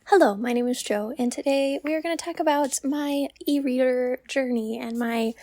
Hello, my name is Jo, and today we are going to talk about my e-reader journey and my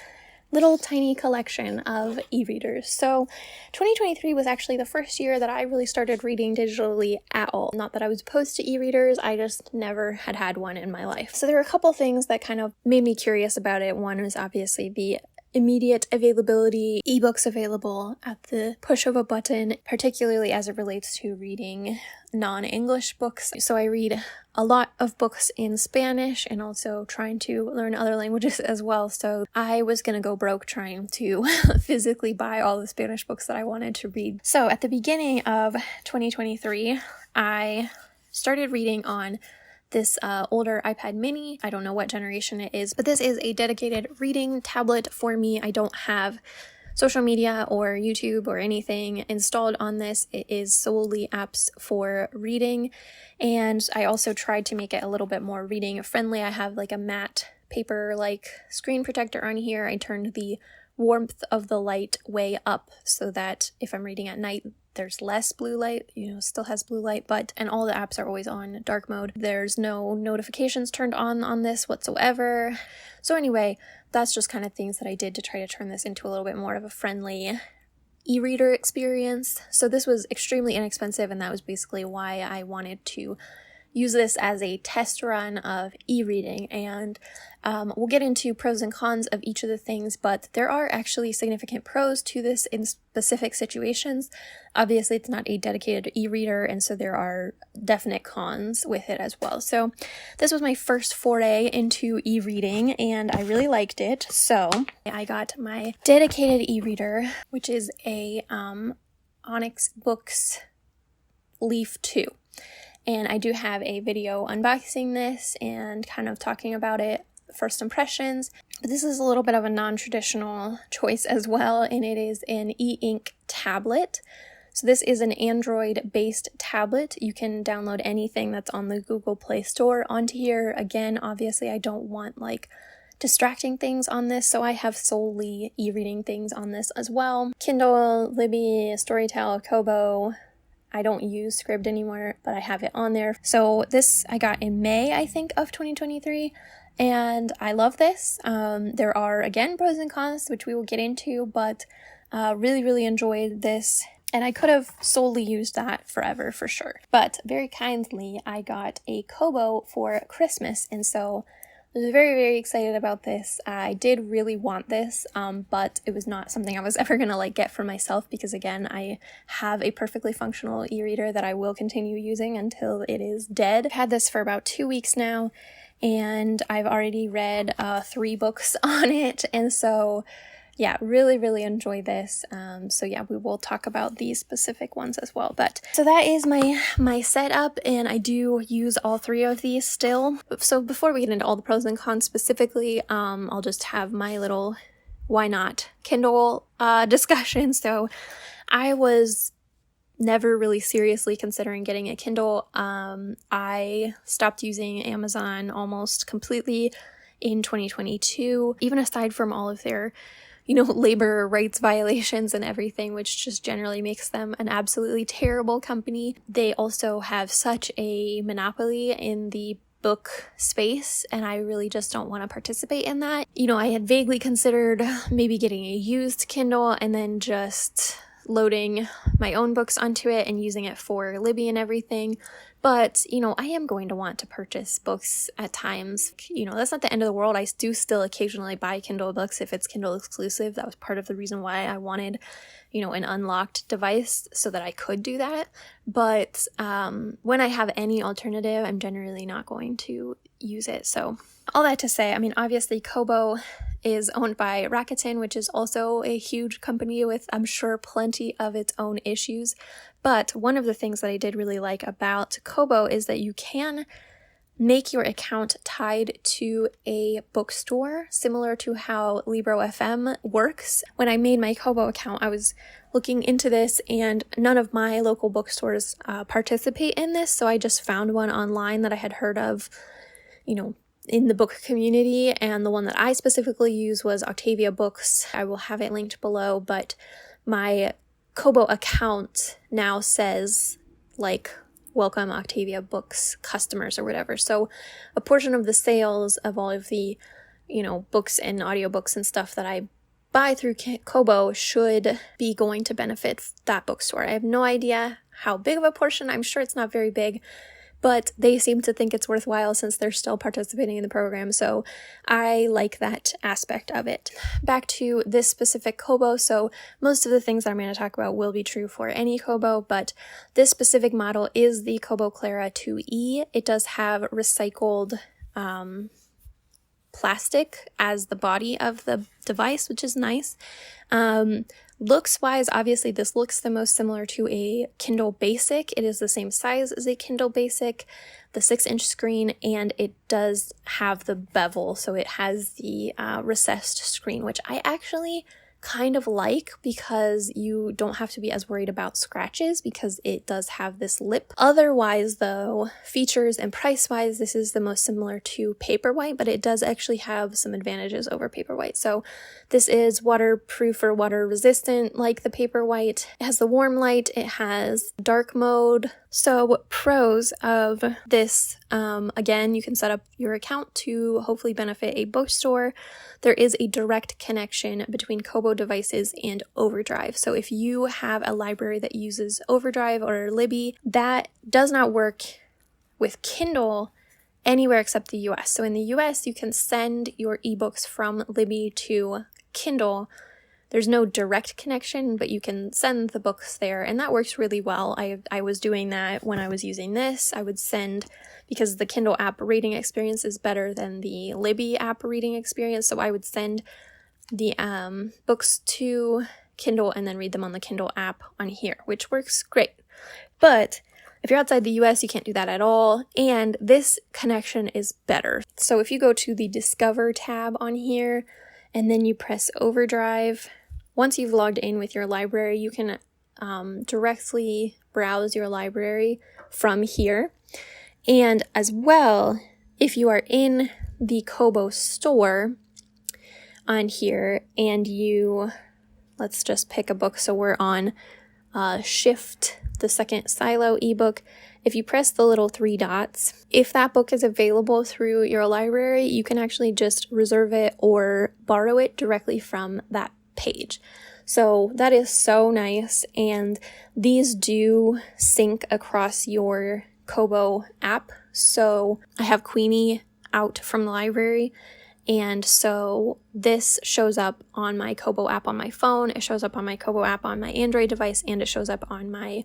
little tiny collection of e-readers. So 2023 was actually the first year that I really started reading digitally at all. Not that I was opposed to e-readers, I just never had one in my life. So there were a couple things that kind of made me curious about it. One was obviously the immediate availability, ebooks available at the push of a button, particularly as it relates to reading non-English books. So I read a lot of books in Spanish and also trying to learn other languages as well. So I was gonna go broke trying to physically buy all the Spanish books that I wanted to read. So at the beginning of 2023, I started reading on this older iPad mini. I don't know what generation it is, but this is a dedicated reading tablet for me. I don't have social media or YouTube or anything installed on this. It is solely apps for reading. And I also tried to make it a little bit more reading friendly. I have like a matte paper like screen protector on here. I turned the warmth of the light way up so that if I'm reading at night, there's less blue light, still has blue light, and all the apps are always on dark mode. There's no notifications turned on this whatsoever. So anyway, that's just kind of things that I did to try to turn this into a little bit more of a friendly e-reader experience. So this was extremely inexpensive, and that was basically why I wanted to use this as a test run of e-reading. And we'll get into pros and cons of each of the things, but there are actually significant pros to this in specific situations. Obviously, it's not a dedicated e-reader, and so there are definite cons with it as well. So this was my first foray into e-reading, and I really liked it. So I got my dedicated e-reader, which is a Onyx Boox Leaf 2. And I do have a video unboxing this and kind of talking about it, first impressions. But this is a little bit of a non-traditional choice as well, and it is an e-ink tablet. So this is an Android-based tablet. You can download anything that's on the Google Play Store onto here. Again, obviously I don't want distracting things on this, so I have solely e-reading things on this as well. Kindle, Libby, Storytel, Kobo. I don't use Scribd anymore, but I have it on there. So this I got in May, I think, of 2023, and I love this. There are, again, pros and cons, which we will get into, but really enjoyed this, and I could have solely used that forever for sure. But very kindly, I got a kobo for Christmas, and so I was very excited about this. I did really want this, but it was not something I was ever gonna get for myself because, again, I have a perfectly functional e-reader that I will continue using until it is dead. I've had this for about 2 weeks now, and I've already read 3 books on it, and so yeah, really enjoy this. So yeah, we will talk about these specific ones as well. But so that is my setup, and I do use all 3 of these still. So before we get into all the pros and cons specifically, I'll just have my little why not Kindle discussion. So I was never really seriously considering getting a Kindle. I stopped using Amazon almost completely in 2022, even aside from all of their labor rights violations and everything, which just generally makes them an absolutely terrible company. They also have such a monopoly in the book space, and I really just don't want to participate in that. I had vaguely considered maybe getting a used Kindle and then just loading my own books onto it and using it for Libby and everything. But, I am going to want to purchase books at times. That's not the end of the world. I do still occasionally buy Kindle books if it's Kindle exclusive. That was part of the reason why I wanted, an unlocked device so that I could do that. But when I have any alternative, I'm generally not going to use it. So all that to say, obviously Kobo is owned by Rakuten, which is also a huge company with, I'm sure, plenty of its own issues. But one of the things that I did really like about Kobo is that you can make your account tied to a bookstore, similar to how Libro FM works. When I made my Kobo account, I was looking into this, and none of my local bookstores participate in this, so I just found one online that I had heard of, in the book community, and the one that I specifically use was Octavia Books. I will have it linked below, but my Kobo account now says welcome Octavia Books customers or whatever. So a portion of the sales of all of the, books and audiobooks and stuff that I buy through Kobo should be going to benefit that bookstore. I have no idea how big of a portion. I'm sure it's not very big, but they seem to think it's worthwhile since they're still participating in the program. So I like that aspect of it. Back to this specific Kobo. So most of the things that I'm going to talk about will be true for any Kobo, but this specific model is the Kobo Clara 2E. It does have recycled plastic as the body of the device, which is nice. Looks wise, obviously this looks the most similar to a Kindle Basic. It is the same size as a Kindle Basic, the 6-inch screen, and it does have the bevel, so it has the recessed screen, which I actually kind of like because you don't have to be as worried about scratches because it does have this lip. Otherwise though, features and price wise, this is the most similar to Paperwhite, but it does actually have some advantages over Paperwhite. So this is waterproof or water resistant like the Paperwhite. It has the warm light, it has dark mode. So pros of this, again, you can set up your account to hopefully benefit a bookstore. There is a direct connection between Kobo devices and Overdrive. So if you have a library that uses Overdrive or Libby, that does not work with Kindle anywhere except the US. So in the US, you can send your ebooks from Libby to Kindle. There's no direct connection, but you can send the books there, and that works really well. I was doing that when I was using this. I would send, because the Kindle app reading experience is better than the Libby app reading experience, so I would send the books to Kindle and then read them on the Kindle app on here, which works great. But if you're outside the US, you can't do that at all, and this connection is better. So if you go to the Discover tab on here, and then you press Overdrive, once you've logged in with your library, you can directly browse your library from here. And as well, if you are in the Kobo store on here and let's just pick a book. So we're on Shift, the second Silo ebook. If you press the little 3 dots, if that book is available through your library, you can actually just reserve it or borrow it directly from that page. So that is so nice, and these do sync across your Kobo app. So I have Queenie out from the library, and so this shows up on my Kobo app on my phone, it shows up on my Kobo app on my Android device, and it shows up on my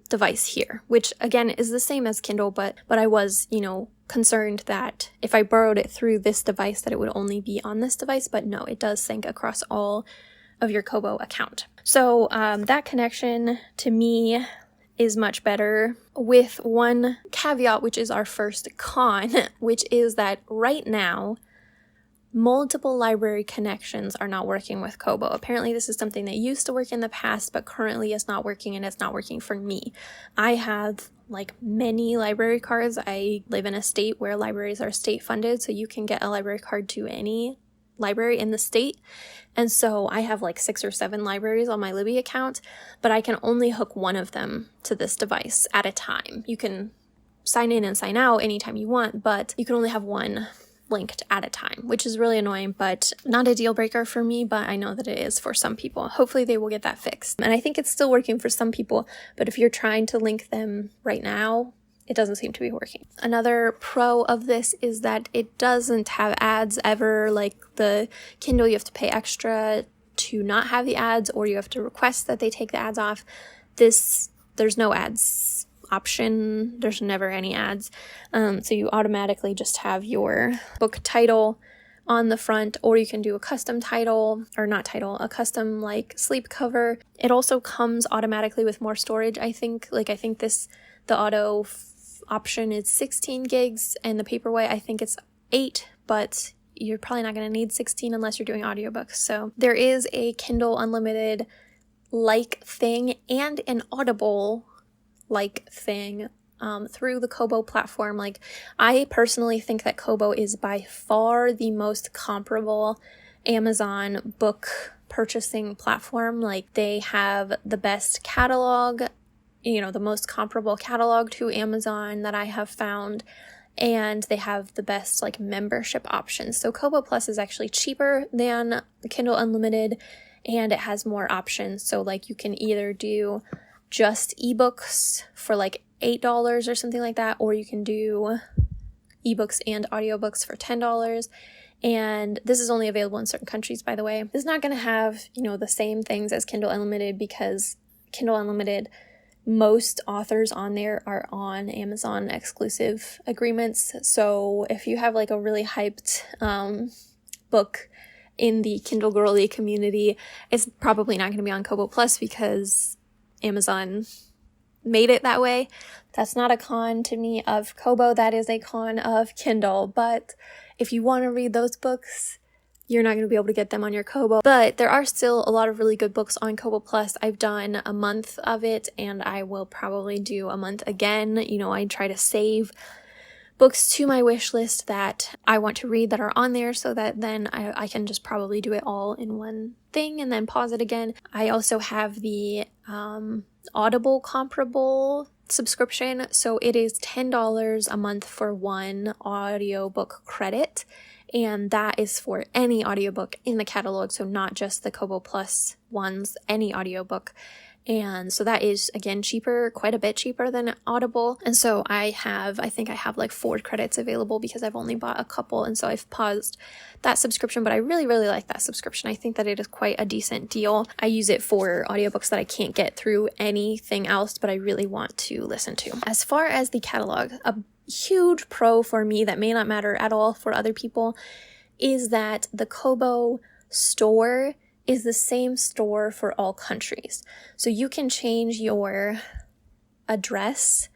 device here, which again is the same as Kindle, but I was, concerned that if I borrowed it through this device that it would only be on this device, but no, it does sync across all of your Kobo account. So that connection to me is much better, with one caveat, which is our first con, which is that right now multiple library connections are not working with Kobo. Apparently this is something that used to work in the past, but currently it's not working, and it's not working for me. I have many library cards. I live in a state where libraries are state funded, so you can get a library card to any library in the state. And so I have 6 or 7 libraries on my Libby account, but I can only hook one of them to this device at a time. You can sign in and sign out anytime you want, but you can only have one linked at a time, which is really annoying, but not a deal breaker for me, but I know that it is for some people. Hopefully they will get that fixed. And I think it's still working for some people, but if you're trying to link them right now, it doesn't seem to be working. Another pro of this is that it doesn't have ads ever. Like the Kindle, you have to pay extra to not have the ads, or you have to request that they take the ads off. There's no ads option. There's never any ads. So you automatically just have your book title on the front, or you can do a custom title, or not title, a custom sleep cover. It also comes automatically with more storage, I think. The auto option is 16 gigs, and the Paperwhite, I think it's 8, but you're probably not going to need 16 unless you're doing audiobooks. So there is a Kindle Unlimited thing and an Audible thing through the Kobo platform. I personally think that Kobo is by far the most comparable Amazon book purchasing platform. They have the best catalog the most comparable catalog to Amazon that I have found, and they have the best like membership options. So Kobo Plus is actually cheaper than Kindle Unlimited, and it has more options. So like you can either do just ebooks for like $8 or something like that, or you can do ebooks and audiobooks for $10. And this is only available in certain countries, by the way. This is not going to have, the same things as Kindle Unlimited, because Kindle Unlimited, most authors on there are on Amazon exclusive agreements. So if you have like a really hyped book in the Kindle girly community, it's probably not going to be on Kobo Plus because Amazon made it that way. That's not a con to me of Kobo, that is a con of Kindle. But if you want to read those books, you're not going to be able to get them on your Kobo. But there are still a lot of really good books on Kobo Plus. I've done a month of it, and I will probably do a month again. I try to save books to my wish list that I want to read that are on there, so that then I can just probably do it all in one thing and then pause it again. I also have the Audible comparable subscription, so it is $10 a month for one audiobook credit, and that is for any audiobook in the catalog, so not just the Kobo Plus ones, any audiobook. And so that is, again, cheaper, quite a bit cheaper than Audible. And so I think I have like 4 credits available because I've only bought a couple. And so I've paused that subscription, but I really, really like that subscription. I think that it is quite a decent deal. I use it for audiobooks that I can't get through anything else, but I really want to listen to. As far as the catalog, a huge pro for me that may not matter at all for other people is that the Kobo store is the same store for all countries. So you can change your address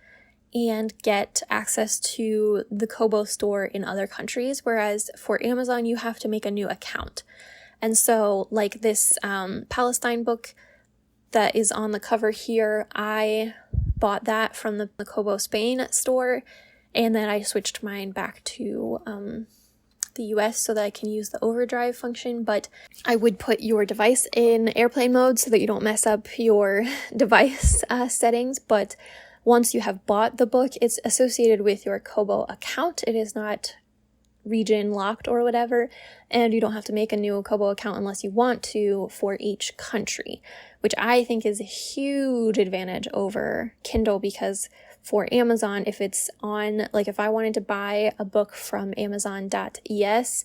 and get access to the Kobo store in other countries, whereas for Amazon, you have to make a new account. And so like this Palestine book that is on the cover here, I bought that from the Kobo Spain store, and then I switched mine back to the US so that I can use the overdrive function. But I would put your device in airplane mode so that you don't mess up your device settings. But once you have bought the book, it's associated with your Kobo account. It is not region locked or whatever, and you don't have to make a new Kobo account unless you want to for each country, which I think is a huge advantage over Kindle, because for Amazon, if it's on, like if I wanted to buy a book from Amazon.es,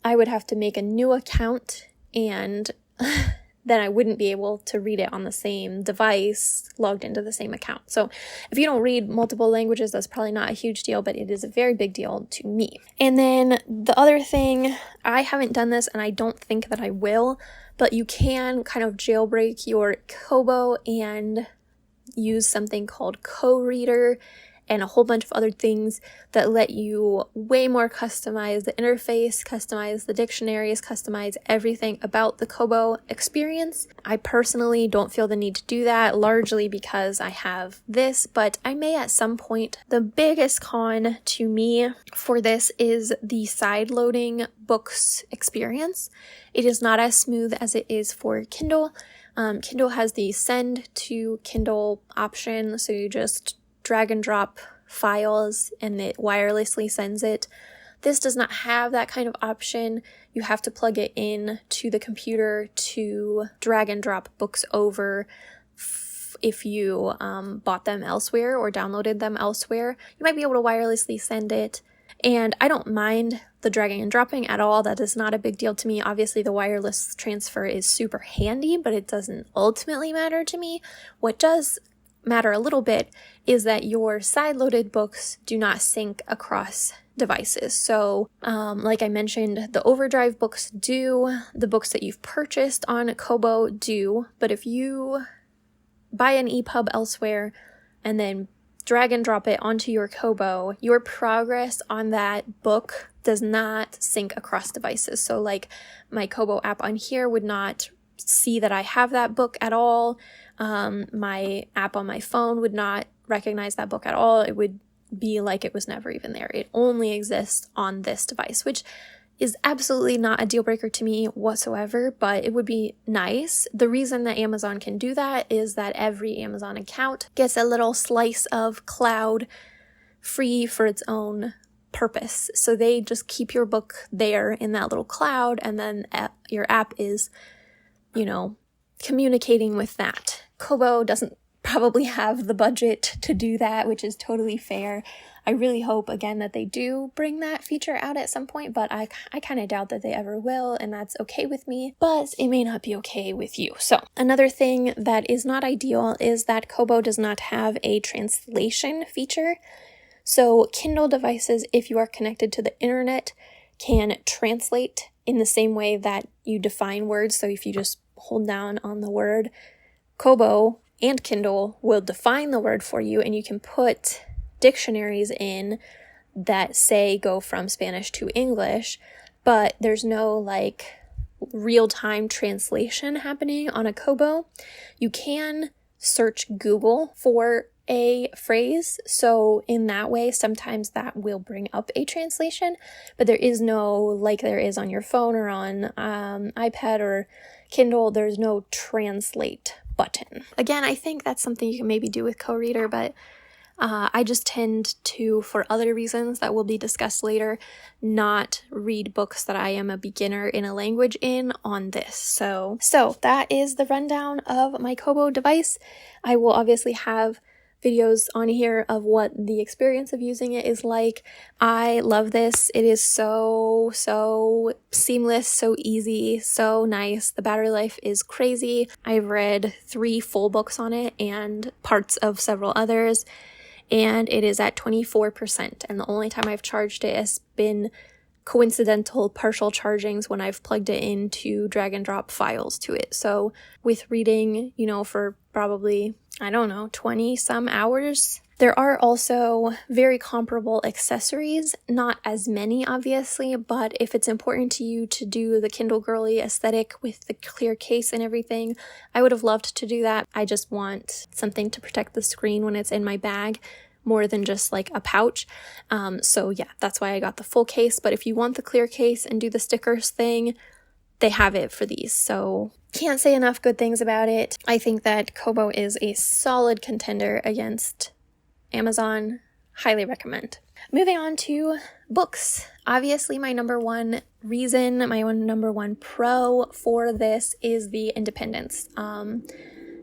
I would have to make a new account, and then I wouldn't be able to read it on the same device logged into the same account. So if you don't read multiple languages, that's probably not a huge deal, but it is a very big deal to me. And then the other thing, I haven't done this and I don't think that I will, but you can kind of jailbreak your Kobo and use something called co-reader and a whole bunch of other things that let you way more customize the interface, customize the dictionaries, customize everything about the Kobo experience. I personally don't feel the need to do that, largely because I have this, but I may at some point. The biggest con to me for this is the side-loading books experience. It is not as smooth as it is for Kindle. Kindle has the send to Kindle option, so you just drag and drop files and it wirelessly sends it. This does not have that kind of option. You have to plug it in to the computer to drag and drop books over if you bought them elsewhere or downloaded them elsewhere. You might be able to wirelessly send it, and I don't mind the dragging and dropping at all. That is not a big deal to me. Obviously, the wireless transfer is super handy, but it doesn't ultimately matter to me. What does matter a little bit is that your side-loaded books do not sync across devices. So, like I mentioned, the overdrive books do, the books that you've purchased on Kobo do, but if you buy an EPUB elsewhere and then drag and drop it onto your Kobo, your progress on that book does not sync across devices. So like my Kobo app on here would not see that I have that book at all. My app on my phone would not recognize that book at all. It would be like it was never even there. It only exists on this device, which is absolutely not a deal breaker to me whatsoever, but it would be nice. The reason that Amazon can do that is that every Amazon account gets a little slice of cloud free for its own purpose. So they just keep your book there in that little cloud, and then your app is, communicating with that. Kobo doesn't probably have the budget to do that, which is totally fair. I really hope, again, that they do bring that feature out at some point, but I kind of doubt that they ever will, and that's okay with me, but it may not be okay with you. So another thing that is not ideal is that Kobo does not have a translation feature. So Kindle devices, if you are connected to the internet, can translate in the same way that you define words. So if you just hold down on the word, Kobo and Kindle will define the word for you, and you can put dictionaries in that say go from Spanish to English, but there's no real-time translation happening on a Kobo. You can search Google for a phrase, so in that way sometimes that will bring up a translation, but there is no, like there is on your phone or on iPad or Kindle, there's no translate button. Again, I think that's something you can maybe do with co-reader, but I just tend to, for other reasons that will be discussed later, not read books that I am a beginner in a language in on this. So that is the rundown of my Kobo device. I will obviously have videos on here of what the experience of using it is like. I love this. It is so seamless, so easy, so nice. The battery life is crazy. I've read 3 full books on it and parts of several others, and it is at 24%, and the only time I've charged it has been coincidental partial chargings when I've plugged it into drag and drop files to it. So with reading, for probably, 20 some hours. There are also very comparable accessories, not as many obviously, but if it's important to you to do the Kindle girly aesthetic with the clear case and everything, I would have loved to do that. I just want something to protect the screen when it's in my bag, more than just like a pouch. So yeah, that's why I got the full case. But if you want the clear case and do the stickers thing, they have it for these. So can't say enough good things about it. I think that Kobo is a solid contender against Amazon. Highly recommend. Moving on to books. Obviously, my number one pro for this is the independence.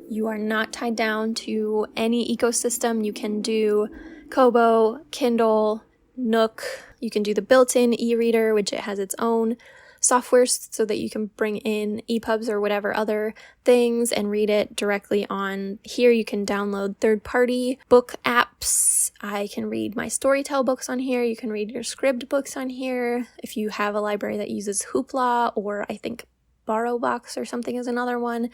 You are not tied down to any ecosystem. You can do Kobo, Kindle, Nook. You can do the built-in e-reader, which it has its own software so that you can bring in EPUBs or whatever other things and read it directly on here. You can download third-party book apps. I can read my Storytel books on here. You can read your Scribd books on here. If you have a library that uses Hoopla, or I think BorrowBox or something is another one,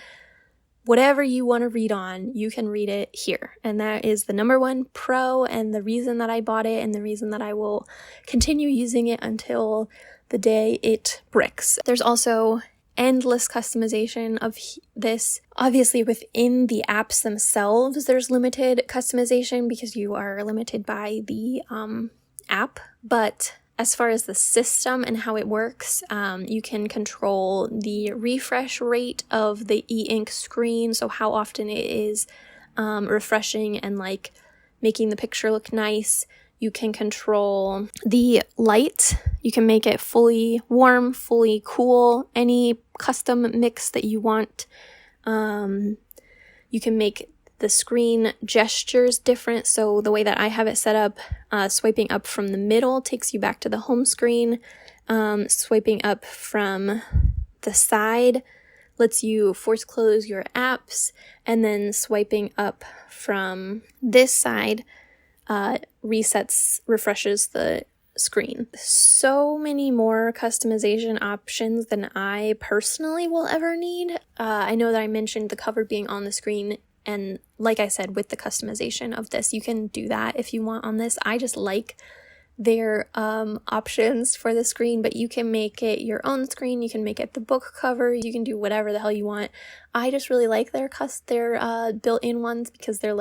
whatever you want to read on, you can read it here. And that is the number one pro, and the reason that I bought it, and the reason that I will continue using it until the day it bricks. There's also endless customization of this. Obviously, within the apps themselves, there's limited customization because you are limited by the app. But as far as the system and how it works, you can control the refresh rate of the e-ink screen, so how often it is refreshing and making the picture look nice. You can control the light. You can make it fully warm, fully cool, any custom mix that you want. You can make the screen gestures different. So the way that I have it set up, swiping up from the middle takes you back to the home screen. Swiping up from the side lets you force close your apps. And then swiping up from this side refreshes the screen. So many more customization options than I personally will ever need. I know that I mentioned the cover being on the screen, and like I said, with the customization of this, you can do that if you want on this. I just like their options for the screen, but you can make it your own screen, you can make it the book cover, you can do whatever the hell you want. I just really like their built-in ones because they're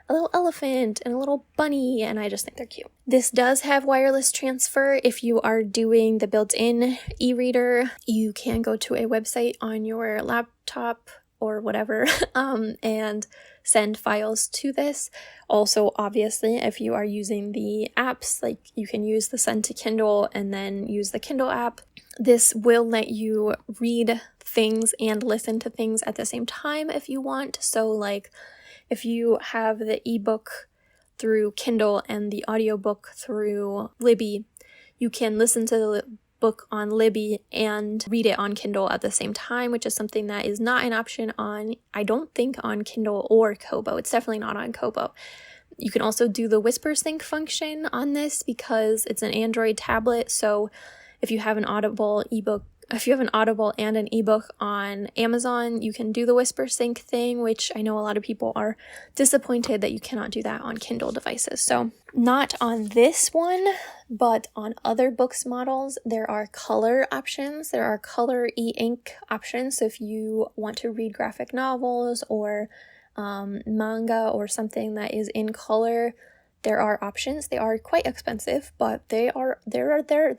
a little elephant and a little bunny, and I just think they're cute. This does have wireless transfer. If you are doing the built-in e-reader, you can go to a website on your laptop or whatever and send files to this. Also, obviously, if you are using the apps, like you can use the Send to Kindle and then use the Kindle app. This will let you read things and listen to things at the same time if you want. So like if you have the ebook through Kindle and the audiobook through Libby, you can listen to the book on Libby and read it on Kindle at the same time, which is something that is not an option on, I don't think, on Kindle or Kobo. It's definitely not on Kobo. You can also do the Whisper Sync function on this because it's an Android tablet. So if you have an Audible and an ebook on Amazon, you can do the Whisper Sync thing, which I know a lot of people are disappointed that you cannot do that on Kindle devices. So not on this one, but on other books models, there are color options. There are color e-ink options. So if you want to read graphic novels or manga or something that is in color, there are options. They are quite expensive, but they're there.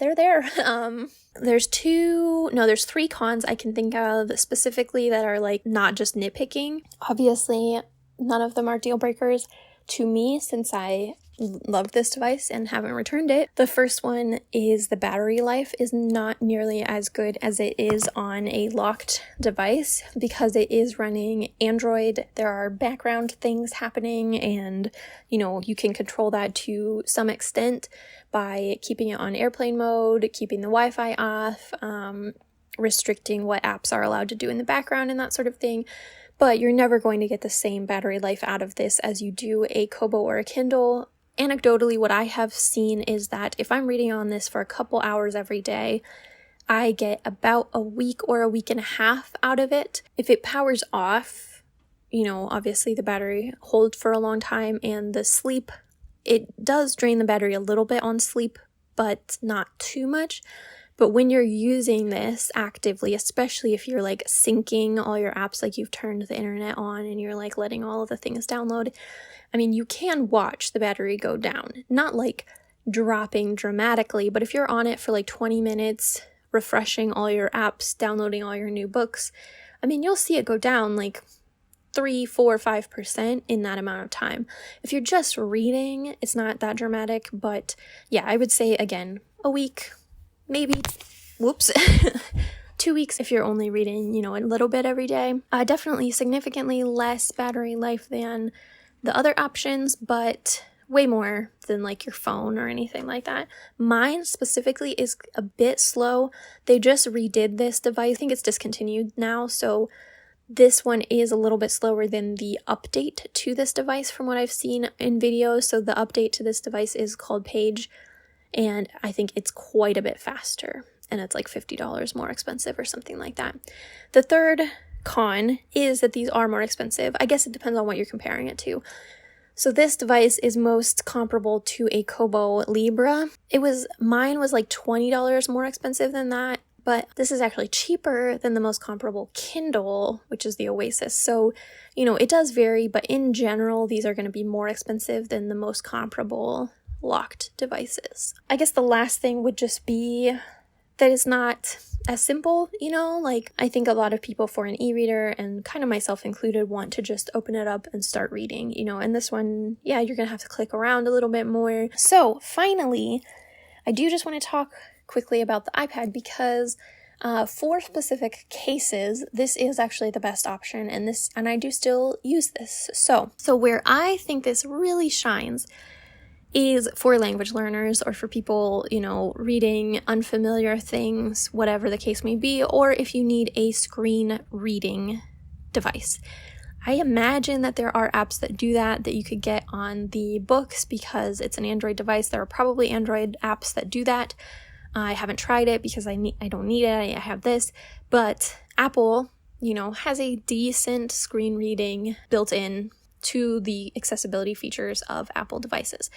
There's 3 cons I can think of specifically that are like not just nitpicking. Obviously, none of them are deal breakers to me since I love this device and haven't returned it. The first one is the battery life is not nearly as good as it is on a locked device because it is running Android. There are background things happening and, you can control that to some extent by keeping it on airplane mode, keeping the Wi-Fi off, restricting what apps are allowed to do in the background and that sort of thing. But you're never going to get the same battery life out of this as you do a Kobo or a Kindle. Anecdotally, what I have seen is that if I'm reading on this for a couple hours every day, I get about a week or a week and a half out of it. If it powers off, obviously the battery holds for a long time, and the sleep, it does drain the battery a little bit on sleep, but not too much. But when you're using this actively, especially if you're like syncing all your apps, like you've turned the internet on and you're like letting all of the things download, you can watch the battery go down. Not like dropping dramatically, but if you're on it for like 20 minutes, refreshing all your apps, downloading all your new books, you'll see it go down like 3, 4, 5% in that amount of time. If you're just reading, it's not that dramatic, but yeah, I would say again, a week, maybe, 2 weeks if you're only reading, a little bit every day. Definitely significantly less battery life than the other options, but way more than like your phone or anything like that. Mine specifically is a bit slow. They just redid this device. I think it's discontinued now, so this one is a little bit slower than the update to this device from what I've seen in videos. So the update to this device is called Page, and I think it's quite a bit faster, and it's like $50 more expensive or something like that. The third con is that these are more expensive. I guess it depends on what you're comparing it to. So this device is most comparable to a Kobo Libra. Mine was like $20 more expensive than that, but this is actually cheaper than the most comparable Kindle, which is the Oasis. So, it does vary, but in general, these are going to be more expensive than the most comparable locked devices. I guess the last thing would just be that it's not as simple, I think a lot of people for an e-reader, and kind of myself included, want to just open it up and start reading, and this one, yeah, you're gonna have to click around a little bit more. So finally, I do just want to talk quickly about the iPad because for specific cases, this is actually the best option, and I do still use this. So where I think this really shines is for language learners or for people, reading unfamiliar things, whatever the case may be, or if you need a screen reading device. I imagine that there are apps that do that you could get on the books because it's an Android device. There are probably Android apps that do that. I haven't tried it because I don't need it. I have this, but Apple, has a decent screen reading built in to the accessibility features of Apple devices.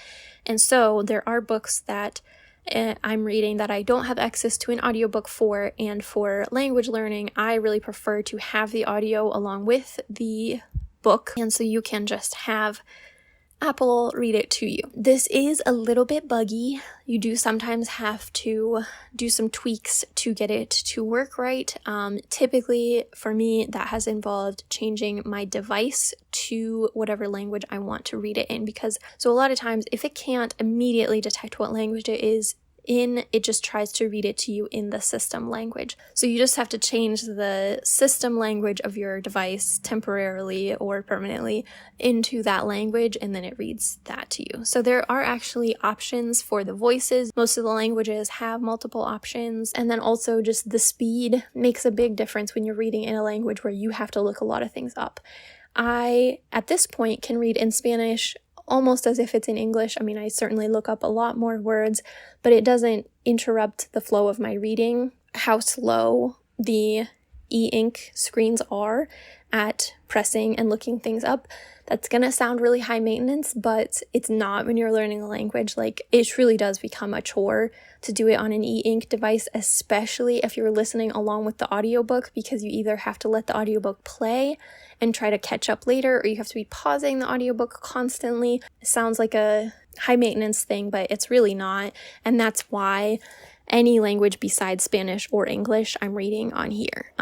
And so there are books that I'm reading that I don't have access to an audiobook for, and for language learning, I really prefer to have the audio along with the book. And so you can just have Apple read it to you. This is a little bit buggy. You do sometimes have to do some tweaks to get it to work right. Typically, for me, that has involved changing my device to whatever language I want to read it in, because so a lot of times if it can't immediately detect what language it is in, it just tries to read it to you in the system language. So you just have to change the system language of your device temporarily or permanently into that language, and then it reads that to you. So there are actually options for the voices. Most of the languages have multiple options, and then also just the speed makes a big difference when you're reading in a language where you have to look a lot of things up. I, at this point, can read in Spanish almost as if it's in English. I mean, I certainly look up a lot more words, but it doesn't interrupt the flow of my reading. How slow the e-ink screens are at pressing and looking things up, that's gonna sound really high maintenance, but it's not when you're learning a language. Like, it truly does become a chore to do it on an e-ink device, especially if you're listening along with the audiobook, because you either have to let the audiobook play and try to catch up later, or you have to be pausing the audiobook constantly. It sounds like a high maintenance thing, but it's really not. And that's why any language besides Spanish or English I'm reading on here,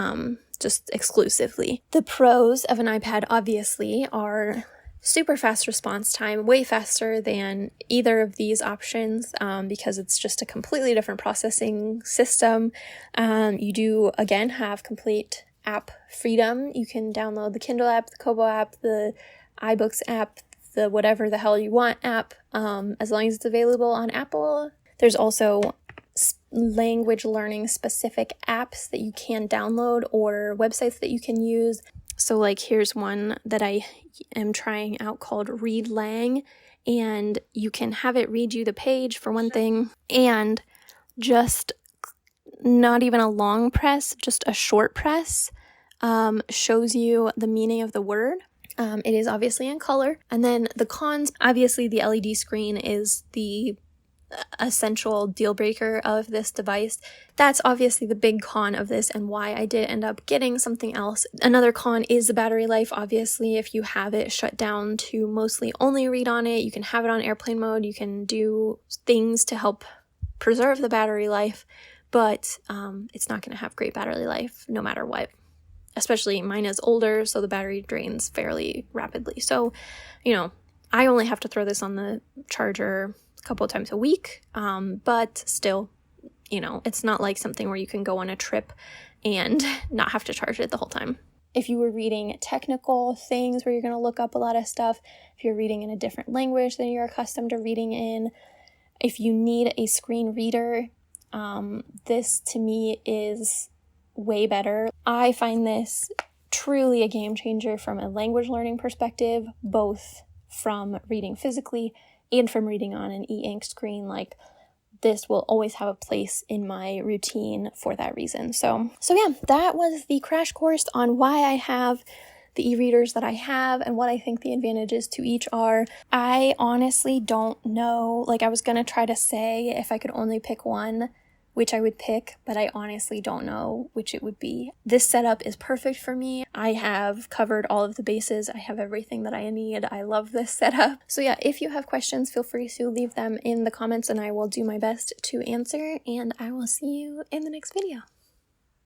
just exclusively. The pros of an iPad obviously are super fast response time, way faster than either of these options, because it's just a completely different processing system. You do, again, have complete app freedom. You can download the Kindle app, the Kobo app, the iBooks app, the whatever the hell you want app, as long as it's available on Apple. There's also language learning specific apps that you can download or websites that you can use. So like here's one that I am trying out called Read Lang, and you can have it read you the page for one thing, and just not even a long press, just a short press shows you the meaning of the word. It is obviously in color. And then the cons, obviously the LED screen is the essential deal breaker of this device. That's obviously the big con of this and why I did end up getting something else. Another con is the battery life. Obviously, if you have it shut down to mostly only read on it, you can have it on airplane mode, you can do things to help preserve the battery life, but it's not going to have great battery life no matter what. Especially mine is older, so the battery drains fairly rapidly. So, I only have to throw this on the charger a couple of times a week, but still, it's not like something where you can go on a trip and not have to charge it the whole time. If you were reading technical things where you're going to look up a lot of stuff, if you're reading in a different language than you're accustomed to reading in, if you need a screen reader, this to me is way better. I find this truly a game changer from a language learning perspective, both from reading physically and from reading on an e-ink screen. Like, this will always have a place in my routine for that reason. So yeah, that was the crash course on why I have the e-readers that I have and what I think the advantages to each are. I honestly don't know. Like, I was gonna try to say if I could only pick one, which I would pick, but I honestly don't know which it would be. This setup is perfect for me. I have covered all of the bases. I have everything that I need. I love this setup. So yeah, if you have questions, feel free to leave them in the comments and I will do my best to answer, and I will see you in the next video.